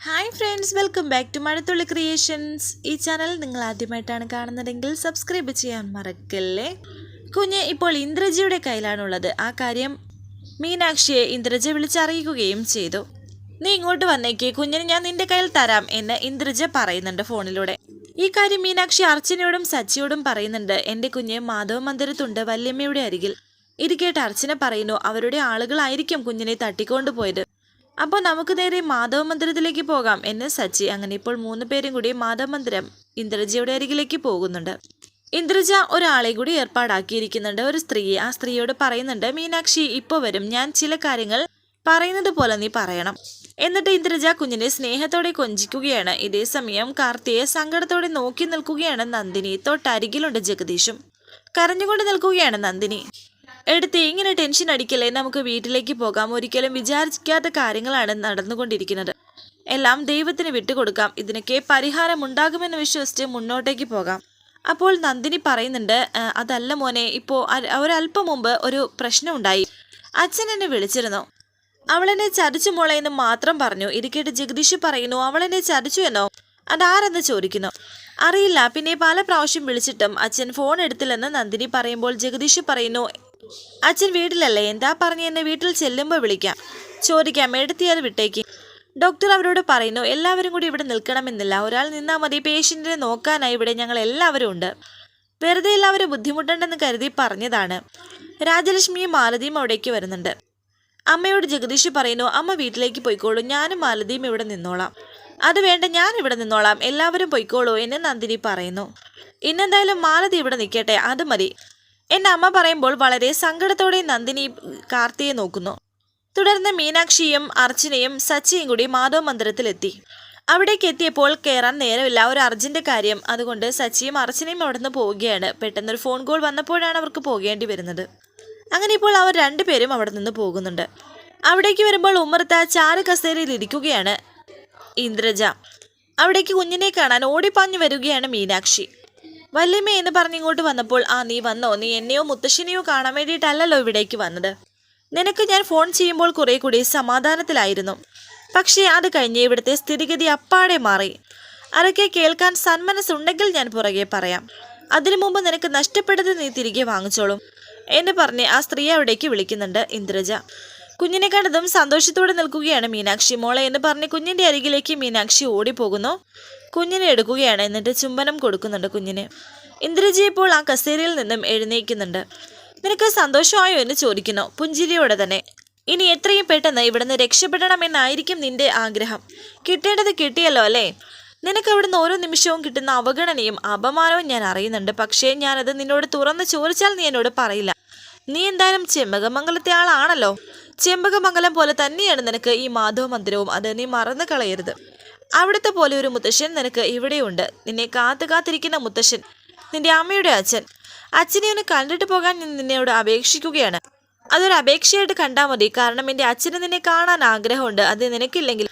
Hi friends, welcome back to Mazhathulli creations. ഈ channel നിങ്ങൾ ആദ്യമായിട്ടാണ് കാണുന്നതെങ്കിൽ സബ്സ്ക്രൈബ് ചെയ്യാൻ മറക്കല്ലേ. കുഞ്ഞ് ഇപ്പോൾ ഇന്ദ്രജിയുടെ കയ്യിലാണുള്ളത്. ആ കാര്യം മീനാക്ഷിയെ ഇന്ദ്രജ വിളിച്ചറിയിക്കുകയും ചെയ്തു. നീ ഇങ്ങോട്ട് വന്നേക്ക്, കുഞ്ഞിന് ഞാൻ നിന്റെ കയ്യിൽ തരാം എന്ന് ഇന്ദ്രജ പറയുന്നുണ്ട് ഫോണിലൂടെ. ഈ കാര്യം മീനാക്ഷി അർച്ചനയോടും സച്ചിയോടും പറയുന്നുണ്ട്. എൻ്റെ കുഞ്ഞ് മാധവ മന്ദിരത്തുണ്ട്, വല്യമ്മയുടെ അരികിൽ. ഇത് കേട്ട് അർച്ചന പറയുന്നു, അവരുടെ ആളുകളായിരിക്കും കുഞ്ഞിനെ തട്ടിക്കൊണ്ടുപോയത്. അപ്പോൾ നമുക്ക് നേരെ മാധവ മന്ദിരത്തിലേക്ക് പോകാം എന്ന് സച്ചി. അങ്ങനെ ഇപ്പോൾ 3 പേരും കൂടി മാധവ മന്ദിരം ഇന്ദ്രജയുടെ അരികിലേക്ക് പോകുന്നുണ്ട്. ഇന്ദ്രജ ഒരാളെ കൂടി ഏർപ്പാടാക്കിയിരിക്കുന്നുണ്ട്, ഒരു സ്ത്രീയെ. ആ സ്ത്രീയോട് പറയുന്നുണ്ട്, മീനാക്ഷി ഇപ്പോൾ വരും, ഞാൻ ചില കാര്യങ്ങൾ പറയുന്നത് പോലെ നീ പറയണം. എന്നിട്ട് ഇന്ദ്രജ കുഞ്ഞിനെ സ്നേഹത്തോടെ കൊഞ്ചിക്കുകയാണ്. ഇതേ സമയം കാർത്തിയെ സങ്കടത്തോടെ നോക്കി നിൽക്കുകയാണ് നന്ദിനി. തൊട്ടരികിലുണ്ട് ജഗദീഷും. കരഞ്ഞുകൊണ്ട് നിൽക്കുകയാണ് നന്ദിനി. എടുത്ത് ഇങ്ങനെ ടെൻഷൻ അടിക്കല്ലേ, നമുക്ക് വീട്ടിലേക്ക് പോകാം. ഒരിക്കലും വിചാരിക്കാത്ത കാര്യങ്ങളാണ് നടന്നുകൊണ്ടിരിക്കുന്നത്. എല്ലാം ദൈവത്തിന് വിട്ടുകൊടുക്കാം. ഇതിനൊക്കെ പരിഹാരം ഉണ്ടാകുമെന്ന് വിശ്വസിച്ച് മുന്നോട്ടേക്ക് പോകാം. അപ്പോൾ നന്ദിനി പറയുന്നുണ്ട്, അതല്ല മോനെ, ഇപ്പോൾ ഒരല്പം മുമ്പ് ഒരു പ്രശ്നം ഉണ്ടായി. അച്ഛൻ എന്നെ വിളിച്ചിരുന്നു. അവളെന്നെ ചതിച്ചു മോളെ എന്ന് മാത്രം പറഞ്ഞു. ഇത് കേട്ട് ജഗദീഷ് പറയുന്നു, അവളെന്നെ ചതിച്ചു എന്നോ? അതാരെന്ന് ചോദിക്കുന്നു. അറിയില്ല, പിന്നെ പല പ്രാവശ്യം വിളിച്ചിട്ടും അച്ഛൻ ഫോൺ എടുത്തില്ലെന്ന് നന്ദിനി പറയുമ്പോൾ ജഗദീഷ് പറയുന്നു, അച്ഛൻ വീട്ടിലല്ലേ, എന്താ പറഞ്ഞ് എന്നെ വീട്ടിൽ ചെല്ലുമ്പോൾ വിളിക്കാം, ചോദിക്കാം, എടുത്തിയാൽ വിട്ടേക്ക്. ഡോക്ടർ അവരോട് പറയുന്നു, എല്ലാവരും കൂടി ഇവിടെ നിൽക്കണമെന്നില്ല, ഒരാൾ നിന്നാൽ മതി. പേഷ്യൻറ്റിനെ നോക്കാനായി ഇവിടെ ഞങ്ങൾ എല്ലാവരും ഉണ്ട്. വെറുതെ എല്ലാവരും ബുദ്ധിമുട്ടുണ്ടെന്ന് കരുതി പറഞ്ഞതാണ്. രാജലക്ഷ്മിയും മാലതിയും അവിടേക്ക് വരുന്നുണ്ട്. അമ്മയോട് ജഗദീഷ് പറയുന്നു, അമ്മ വീട്ടിലേക്ക് പോയിക്കോളൂ, ഞാനും മാലതിയും ഇവിടെ നിന്നോളാം. അത് വേണ്ട, ഞാൻ ഇവിടെ നിന്നോളാം, എല്ലാവരും പോയിക്കോളൂ എന്ന് നന്ദിനി പറയുന്നു. ഇന്നെന്തായാലും മാലതി ഇവിടെ നിൽക്കട്ടെ, അത് മതി എൻ്റെ അമ്മ പറയുമ്പോൾ വളരെ സങ്കടത്തോടെ നന്ദിനി കാർത്തിയെ നോക്കുന്നു. തുടർന്ന് മീനാക്ഷിയും അർച്ചനയും സച്ചിയും കൂടി മാധവ മന്ദിരത്തിലെത്തി. അവിടേക്ക് എത്തിയപ്പോൾ കയറാൻ നേരമില്ല, ഒരു അർജന്റ് കാര്യം. അതുകൊണ്ട് സച്ചിയും അർച്ചനയും അവിടെ നിന്ന് പോവുകയാണ്. പെട്ടെന്നൊരു ഫോൺ കോൾ വന്നപ്പോഴാണ് അവർക്ക് പോകേണ്ടി വരുന്നത്. അങ്ങനെ ഇപ്പോൾ അവർ 2 പേരും അവിടെ നിന്ന് പോകുന്നുണ്ട്. അവിടേക്ക് വരുമ്പോൾ ഉമ്മറത്ത് ചാരു കസേരയിൽ ഇരിക്കുകയാണ് ഇന്ദ്രജ. അവിടേക്ക് കുഞ്ഞിനെ കാണാൻ ഓടിപ്പാഞ്ഞു വരികയാണ് മീനാക്ഷി. വല്യമ്മ എന്ന് പറഞ്ഞിങ്ങോട്ട് വന്നപ്പോൾ, നീ വന്നോ? നീ എന്നെയോ മുത്തശ്ശിനെയോ കാണാൻ വേണ്ടിയിട്ടല്ലല്ലോ ഇവിടേക്ക് വന്നത്. നിനക്ക് ഞാൻ ഫോൺ ചെയ്യുമ്പോൾ കുറെ കൂടി സമാധാനത്തിലായിരുന്നു. പക്ഷേ അത് കഴിഞ്ഞ് ഇവിടുത്തെ സ്ഥിതിഗതി അപ്പാടെ മാറി. അതൊക്കെ കേൾക്കാൻ സന്മനസ്സുണ്ടെങ്കിൽ ഞാൻ പുറകെ പറയാം. അതിനു മുമ്പ് നിനക്ക് നഷ്ടപ്പെട്ടത് നീ തിരികെ വാങ്ങിച്ചോളും എന്ന് പറഞ്ഞ് ആ സ്ത്രീ അവിടേക്ക് വിളിക്കുന്നുണ്ട് ഇന്ദ്രജ. കുഞ്ഞിനെ കണ്ടതും സന്തോഷത്തോടെ നിൽക്കുകയാണ് മീനാക്ഷി. മോളെ എന്ന് പറഞ്ഞ് കുഞ്ഞിന്റെ അരികിലേക്ക് മീനാക്ഷി ഓടിപ്പോകുന്നു. കുഞ്ഞിനെ എടുക്കുകയാണ്, എന്നിട്ട് ചുംബനം കൊടുക്കുന്നുണ്ട് കുഞ്ഞിന്. ഇന്ദ്രജി ഇപ്പോൾ ആ കസേരയിൽ നിന്നും എഴുന്നേൽക്കുന്നുണ്ട്. നിനക്ക് സന്തോഷമായോ എന്ന് ചോദിക്കുന്നു പുഞ്ചിരിയോടെ തന്നെ. ഇനി എത്രയും പെട്ടെന്ന് ഇവിടുന്ന് രക്ഷപ്പെടണമെന്നായിരിക്കും നിന്റെ ആഗ്രഹം. കിട്ടേണ്ടത് കിട്ടിയല്ലോ അല്ലേ? നിനക്ക് അവിടുന്ന് ഓരോ നിമിഷവും കിട്ടുന്ന അവഗണനയും അപമാനവും ഞാൻ അറിയുന്നുണ്ട്. പക്ഷേ ഞാനത് നിന്നോട് തുറന്ന് ചോദിച്ചാൽ നീ എന്നോട് പറയില്ല. നീ എന്തായാലും ചെമ്പകമംഗലത്തെ ആളാണല്ലോ. ചെമ്പകമംഗലം പോലെ തന്നെയാണ് നിനക്ക് ഈ മാധവ മന്ദിരവും, അത് നീ മറന്നു കളയരുത്. അവിടുത്തെ പോലെ ഒരു മുത്തശ്ശൻ നിനക്ക് ഇവിടെയുണ്ട്. നിന്നെ കാത്തിരിക്കുന്ന മുത്തശ്ശൻ, നിന്റെ അമ്മയുടെ അച്ഛൻ. അച്ഛനെ ഒന്ന് കണ്ടിട്ട് പോകാൻ ഞാൻ നിന്നോട് അപേക്ഷിക്കുകയാണ്. അതൊരു അപേക്ഷയായിട്ട് കണ്ടാൽ മതി. കാരണം എൻ്റെ അച്ഛന് നിന്നെ കാണാൻ ആഗ്രഹമുണ്ട്, അത് നിനക്കില്ലെങ്കിൽ.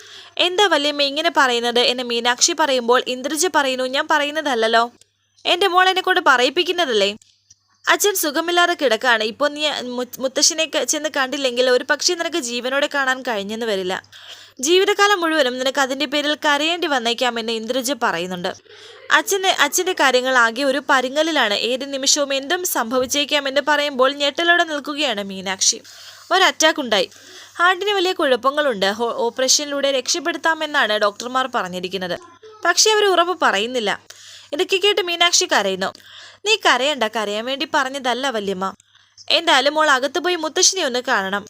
എന്താ വല്യമ്മ ഇങ്ങനെ പറയുന്നത് എന്ന് മീനാക്ഷി പറയുമ്പോൾ ഇന്ദ്രജ പറയുന്നു, ഞാൻ പറയുന്നതല്ലോ, എൻ്റെ മോൾ എന്നെ കൊണ്ട് പറയിപ്പിക്കുന്നതല്ലേ. അച്ഛൻ സുഖമില്ലാതെ കിടക്കാണ്. ഇപ്പോൾ നീ മുത്തശ്ശനെ ചെന്ന് കണ്ടില്ലെങ്കിൽ ഒരു പക്ഷേ നിനക്ക് ജീവനോടെ കാണാൻ കഴിഞ്ഞെന്ന് വരില്ല. ജീവിതകാലം മുഴുവനും നിനക്ക് അതിൻ്റെ പേരിൽ കരയേണ്ടി വന്നേക്കാമെന്ന് ഇന്ദ്രജ പറയുന്നുണ്ട്. അച്ഛൻ്റെ കാര്യങ്ങൾ ആകെ ഒരു പരുങ്ങലിലാണ്. ഏത് നിമിഷവും എന്തും സംഭവിച്ചേക്കാമെന്ന് പറയുമ്പോൾ ഞെട്ടലോടെ നിൽക്കുകയാണ് മീനാക്ഷി. ഒരു അറ്റാക്ക് ഉണ്ടായി, ഹാർട്ടിന് വലിയ കുഴപ്പങ്ങളുണ്ട്, ഓപ്പറേഷനിലൂടെ രക്ഷപ്പെടുത്താമെന്നാണ് ഡോക്ടർമാർ പറഞ്ഞിരിക്കുന്നത്. പക്ഷേ അവർ ഉറപ്പ് പറയുന്നില്ല. ഇതൊക്കെ കേട്ട് മീനാക്ഷി കരയുന്നു. നീ കരയണ്ട, കരയാൻ വേണ്ടി പറഞ്ഞതല്ല വല്യമ്മ. എന്തായാലും മോൾ അകത്ത് പോയി മുത്തശ്ശിനെ ഒന്ന് കാണണം.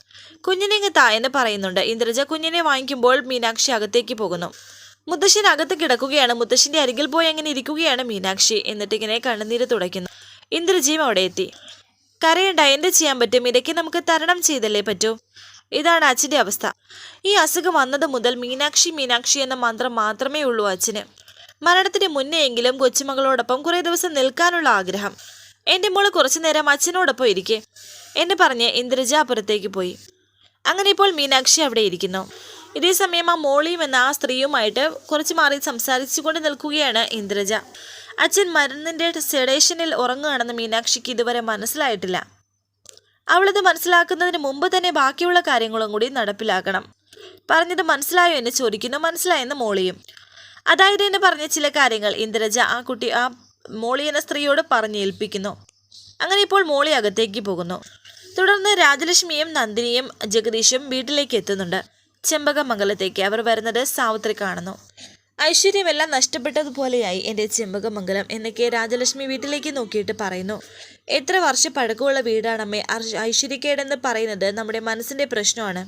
കുഞ്ഞിനെ ഇങ്ങ് താ എന്ന് പറയുന്നുണ്ട്. ഇന്ദ്രജ കുഞ്ഞിനെ വാങ്ങിക്കുമ്പോൾ മീനാക്ഷി അകത്തേക്ക് പോകുന്നു. മുത്തശ്ശൻ അകത്ത് കിടക്കുകയാണ്. മുത്തശ്ശിന്റെ അരികിൽ പോയി അങ്ങനെ ഇരിക്കുകയാണ് മീനാക്ഷി. എന്നിട്ട് ഇങ്ങനെ കണ്ണുനീര് തുടയ്ക്കുന്നു. ഇന്ദ്രജിയും അവിടെ എത്തി. കരയണ്ട, എന്ത് ചെയ്യാൻ പറ്റും? ഇതൊക്കെ നമുക്ക് തരണം ചെയ്തല്ലേ പറ്റൂ. ഇതാണ് അച്ഛൻ്റെ അവസ്ഥ. ഈ അസുഖം വന്നത് മുതൽ മീനാക്ഷി മീനാക്ഷി എന്ന മന്ത്രം മാത്രമേ ഉള്ളൂ അച്ഛന്. മരണത്തിന് മുന്നേയെങ്കിലും കൊച്ചുമകളോടൊപ്പം കുറേ ദിവസം നിൽക്കാനുള്ള ആഗ്രഹം. എൻ്റെ മോള് കുറച്ചു നേരം അച്ഛനോടൊപ്പം ഇരിക്കേ എന്ന് പറഞ്ഞ് ഇന്ദ്രജ അപ്പുറത്തേക്ക് പോയി. അങ്ങനെ ഇപ്പോൾ മീനാക്ഷി അവിടെ ഇരിക്കുന്നു. ഇതേ സമയം ആ മോളിയും എന്ന ആ സ്ത്രീയുമായിട്ട് കുറച്ച് മാറി സംസാരിച്ചുകൊണ്ട് നിൽക്കുകയാണ് ഇന്ദ്രജ. അച്ഛൻ മരുന്നിൻ്റെ സെഡേഷനിൽ ഉറങ്ങുകയാണെന്ന് മീനാക്ഷിക്ക് ഇതുവരെ മനസ്സിലായിട്ടില്ല. അവളത് മനസ്സിലാക്കുന്നതിന് മുമ്പ് തന്നെ ബാക്കിയുള്ള കാര്യങ്ങളും കൂടി നടപ്പിലാക്കണം. പറഞ്ഞത് മനസ്സിലായോ എന്ന് ചോദിക്കുന്നു. മനസ്സിലായെന്ന് മോളിയും. അതായത് എന്ന് പറഞ്ഞ ചില കാര്യങ്ങൾ ഇന്ദ്രജ ആ മോളി എന്ന സ്ത്രീയോട് പറഞ്ഞേൽപ്പിക്കുന്നു. അങ്ങനെ ഇപ്പോൾ മോളി അകത്തേക്ക് പോകുന്നു. തുടർന്ന് രാജലക്ഷ്മിയും നന്ദിനിയും ജഗദീഷും വീട്ടിലേക്ക് എത്തുന്നുണ്ട്. ചെമ്പകമംഗലത്തേക്ക് അവർ വരുന്നത് സാവിത്രി കാണുന്നു. ഐശ്വര്യമെല്ലാം നഷ്ടപ്പെട്ടതുപോലെയായി എൻ്റെ ചെമ്പകമംഗലം എന്നൊക്കെ രാജലക്ഷ്മി വീട്ടിലേക്ക് നോക്കിയിട്ട് പറയുന്നു. എത്ര വർഷം പഴക്കമുള്ള വീടാണമ്മേ. ഐശ്വര്യക്കേടെന്ന് പറയുന്നത് നമ്മുടെ മനസ്സിൻ്റെ പ്രശ്നമാണ്.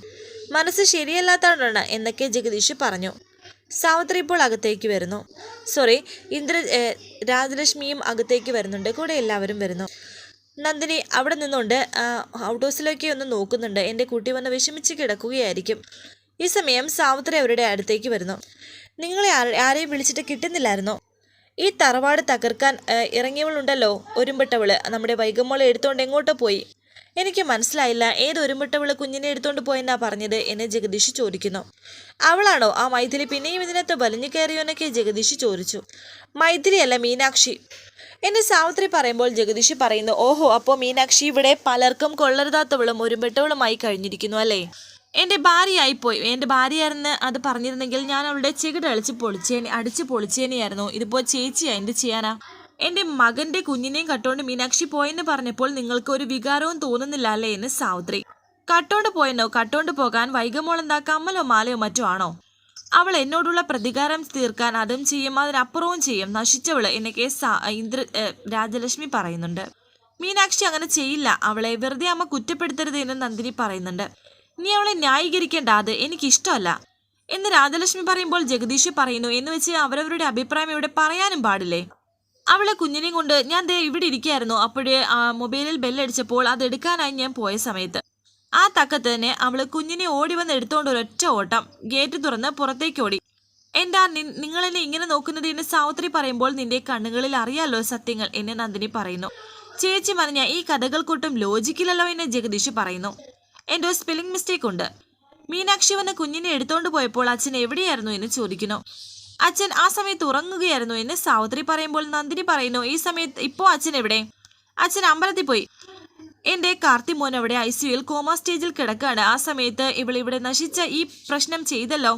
മനസ്സ് ശരിയല്ലാത്തതാണ് എന്നൊക്കെ ജഗദീഷ് പറഞ്ഞു. സാവിത്രി ഇപ്പോൾ അകത്തേക്ക് വരുന്നു. രാജലക്ഷ്മിയും അകത്തേക്ക് വരുന്നുണ്ട്. കൂടെ എല്ലാവരും വരുന്നു. നന്ദിനി അവിടെ നിന്നുകൊണ്ട് ഔട്ട് ഹൗസിലേക്ക് ഒന്ന് നോക്കുന്നുണ്ട്. എൻ്റെ കുട്ടി വന്ന് വിഷമിച്ച് കിടക്കുകയായിരിക്കും. ഈ സമയം സാവിത്രി അവരുടെ അടുത്തേക്ക് വരുന്നു. നിങ്ങളെ ആരെയും വിളിച്ചിട്ട് കിട്ടുന്നില്ലായിരുന്നോ? ഈ തറവാട് തകർക്കാൻ ഇറങ്ങിയവളുണ്ടല്ലോ, ഒരുമ്പെട്ടവള്. നമ്മുടെ വൈകമ്മോളെ എടുത്തോണ്ട് എങ്ങോട്ടോ പോയി. എനിക്ക് മനസ്സിലായില്ല, ഏത് ഒരുമ്പെട്ടവള് കുഞ്ഞിനെ എടുത്തോണ്ട് പോയെന്നാ പറഞ്ഞത് എന്ന് ജഗദീഷ് ചോദിക്കുന്നു. അവളാണോ ആ മൈഥിലി പിന്നെയും ഇതിനകത്ത് വലിഞ്ഞു കയറിയോന്നൊക്കെ ജഗദീഷ് ചോദിച്ചു. മൈഥിലിയല്ല, മീനാക്ഷി എന്നെ സാവിത്രി പറയുമ്പോൾ ജഗദീഷ് പറയുന്നു. ഓഹോ, അപ്പോൾ മീനാക്ഷി ഇവിടെ പലർക്കും കൊള്ളരുതാത്തവളും ഒരുമ്പെട്ടവളുമായി കഴിഞ്ഞിരിക്കുന്നു അല്ലേ? എൻ്റെ ഭാര്യയായിപ്പോയി. എൻ്റെ ഭാര്യയായിരുന്നു അത് പറഞ്ഞിരുന്നെങ്കിൽ ഞാൻ അവളുടെ ചെകിട് അടിച്ച് പൊളിച്ചേനെയായിരുന്നു. ഇതിപ്പോൾ ചേച്ചിയാ, എന്ത് ചെയ്യാനാ? എൻ്റെ മകൻ്റെ കുഞ്ഞിനെയും കട്ടോണ്ട് മീനാക്ഷി പോയെന്ന് പറഞ്ഞപ്പോൾ നിങ്ങൾക്ക് ഒരു വികാരവും തോന്നുന്നില്ല അല്ലേ എന്ന് സാവിത്രി. കട്ടോണ്ട് പോയെന്നോ? കട്ടോണ്ട് പോകാൻ വൈകമോളെന്താ കമ്മലോ മാലയോ മറ്റോ ആണോ? അവൾ എന്നോടുള്ള പ്രതികാരം തീർക്കാൻ അതും ചെയ്യും, അതിനപ്പുറവും ചെയ്യും. നശിച്ചവള് എന്നൊക്കെ രാജലക്ഷ്മി പറയുന്നുണ്ട്. മീനാക്ഷി അങ്ങനെ ചെയ്യില്ല, അവളെ വെറുതെ അമ്മ കുറ്റപ്പെടുത്തരുത് എന്ന് നന്ദിനി പറയുന്നുണ്ട്. നീ അവളെ ന്യായീകരിക്കേണ്ട, അത് എനിക്കിഷ്ടമല്ല എന്ന് രാജലക്ഷ്മി പറയുമ്പോൾ ജഗദീഷ് പറയുന്നു. എന്ന് വെച്ച് അവരവരുടെ അഭിപ്രായം ഇവിടെ പറയാനും പാടില്ലേ? അവളെ കുഞ്ഞിനെയും കൊണ്ട് ഞാൻ ഇവിടെ ഇരിക്കുകയായിരുന്നു. അപ്പോഴേ മൊബൈലിൽ ബെല്ലടിച്ചപ്പോൾ അതെടുക്കാനായി ഞാൻ പോയ സമയത്ത് ആ തക്കത്ത് തന്നെ അവള് കുഞ്ഞിനെ ഓടി വന്ന് എടുത്തോണ്ട് ഒരൊറ്റ ഓട്ടം, ഗേറ്റ് തുറന്ന് പുറത്തേക്ക് ഓടി. എന്താ നിങ്ങളെന്നെ ഇങ്ങനെ നോക്കുന്നത് എന്ന് സാവിത്രി പറയുമ്പോൾ നിന്റെ കണ്ണുകളിൽ അറിയാലോ സത്യങ്ങൾ എന്ന് നന്ദിനി പറയുന്നു. ചേച്ചി പറഞ്ഞ ഈ കഥകൾക്കൊട്ടും ലോജിക്കില്ലല്ലോ എന്ന് ജഗദീഷ് പറയുന്നു. എന്തോ സ്പെല്ലിംഗ് മിസ്റ്റേക്ക് ഉണ്ട്. മീനാക്ഷി വന്ന് കുഞ്ഞിനെ എടുത്തോണ്ട് പോയപ്പോൾ അച്ഛൻ എവിടെയായിരുന്നു എന്ന് ചോദിക്കുന്നു. അച്ഛൻ ആ സമയത്ത് ഉറങ്ങുകയായിരുന്നു എന്ന് സാവിത്രി പറയുമ്പോൾ നന്ദിനി പറയുന്നു. ഈ സമയത്ത് ഇപ്പോൾ അച്ഛൻ എവിടെ? അച്ഛൻ അമ്പലത്തിൽ പോയി. എൻ്റെ കാർത്തി മോൻ അവിടെ ICUയിൽ കോമ സ്റ്റേജിൽ കിടക്കാണ്. ആ സമയത്ത് ഇവിടെ നശിച്ച ഈ പ്രശ്നം ചെയ്തല്ലോ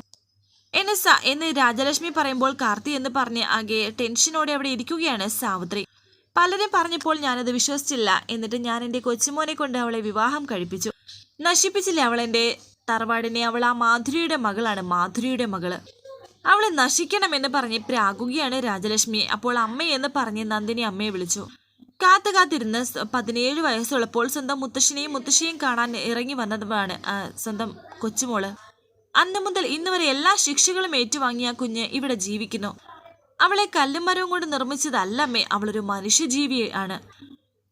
എന്ന് രാജലക്ഷ്മി പറയുമ്പോൾ കാർത്തി എന്ന് പറഞ്ഞ് ആകെ ടെൻഷനോടെ അവിടെ ഇരിക്കുകയാണ് സാവിത്രി. പലരും പറഞ്ഞപ്പോൾ ഞാനത് വിശ്വസിച്ചില്ല. എന്നിട്ട് ഞാൻ എൻ്റെ കൊച്ചുമോനെ കൊണ്ട് അവളെ വിവാഹം കഴിപ്പിച്ചു. നശിപ്പിച്ചില്ലേ അവൾ എൻ്റെ തറവാടിനെ? അവൾ ആ മാധുരിയുടെ മകളാണ്, മാധുരിയുടെ മകള്. അവളെ നശിക്കണമെന്ന് പറഞ്ഞ് പ്രാകുകയാണ് രാജലക്ഷ്മി. അപ്പോൾ അമ്മയെന്ന് പറഞ്ഞ് നന്ദിനി അമ്മയെ വിളിച്ചു. കാത്തിരുന്ന് 17 വയസ്സുള്ളപ്പോൾ സ്വന്തം മുത്തശ്ശിയെയും കാണാൻ ഇറങ്ങി വന്നതാണ് സ്വന്തം കൊച്ചുമോള്. അന്ന് മുതൽ ഇന്ന് വരെ എല്ലാ ശിക്ഷകളും ഏറ്റുവാങ്ങിയ കുഞ്ഞ് ഇവിടെ ജീവിക്കുന്നു. അവളെ കല്ലും മരവും കൊണ്ട് നിർമ്മിച്ചതല്ലമ്മേ, അവളൊരു മനുഷ്യജീവിയാണ്.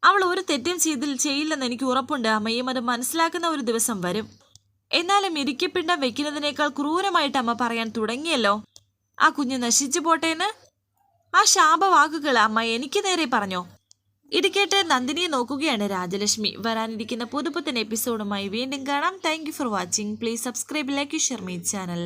അവൾ ഒരു തെറ്റും ചെയ്യില്ലെന്ന് എനിക്ക് ഉറപ്പുണ്ട്. അമ്മയും അത് മനസ്സിലാക്കുന്ന ഒരു ദിവസം വരും. എന്നാലും ഇരിക്കപ്പിണ്ടം വെക്കുന്നതിനേക്കാൾ ക്രൂരമായിട്ട് അമ്മ പറയാൻ തുടങ്ങിയല്ലോ. ആ കുഞ്ഞ് നശിച്ചു പോട്ടേന്ന്. ആ ശാപവാക്കുകൾ അമ്മ എനിക്ക് നേരെ പറഞ്ഞോ? ഇത് കേട്ട് നന്ദിനിയെ നോക്കുകയാണ് രാജലക്ഷ്മി. വരാനിരിക്കുന്ന പുതുപുത്തൻ എപ്പിസോഡുമായി വീണ്ടും കാണാം. Thank you for watching. Please subscribe, like, share my channel.